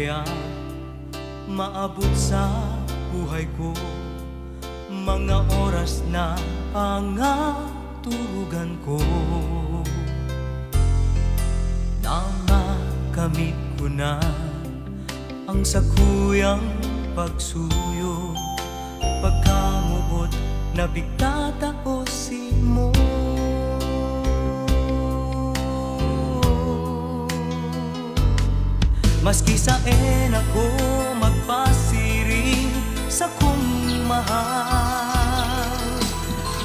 kaya maabot sa buhay ko mga oras na pangaturugan ko? Namakamit ko na ang sakuyang pagsuyo, pagkamuot na bigtataosin mo. Maski saan ako magpasiring sa kong mahal,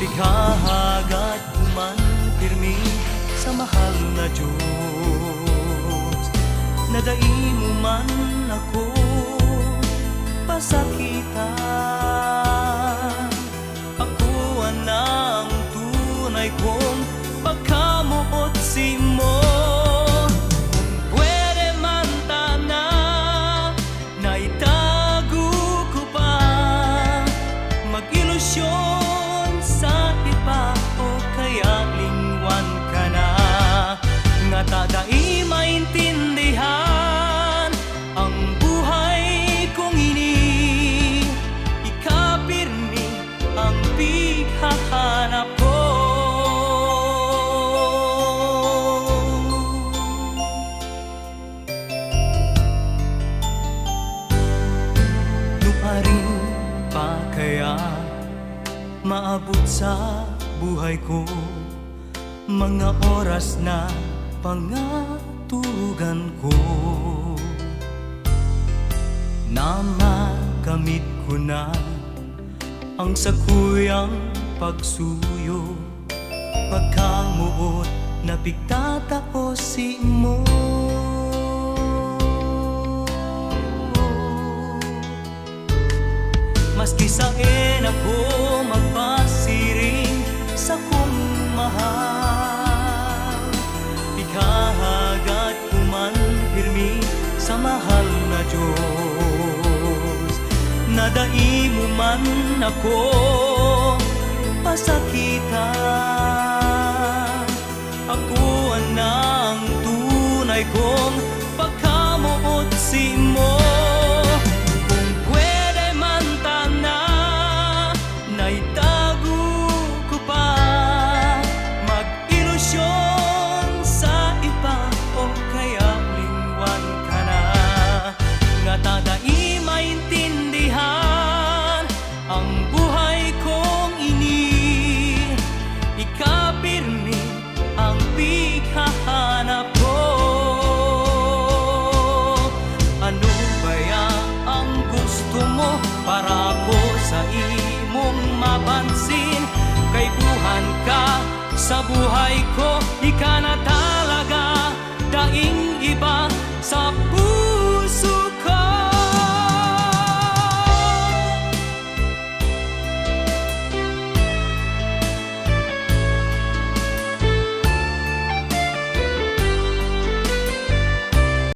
bighahagat ko man pirmi sa mahal na Diyos. Nadai mo man ako pasakitan, ako ang tunay kong pagkamuot si mo. Sa iba o kaya lingwan ka na, nga tadai maintindihan ang buhay kong ini. Ikapirmi ang pighahanap ko. Nuaring pa kaya maabot sa buhay ko mga oras na pangaturugan ko? Namakamit ko na ang sakuyang pagsuyo, pagkamuot na bigtataosin mo. Maski saan ako magpasiring sa kong mahal, bighahagat ko man pirmi sa mahal na Diyos. Nadai mo man ako pasakitan, ako ang tunay kong pagkamuot si mo. Tadai maintindihan ang buhay kong ini. Ikapirmi ang pighahanap ko. Ano kaya ang gusto mo para ako sa imong mapansin? Kay buhan ka sa buhay ko, di ka na talaga daing iba sa buhay.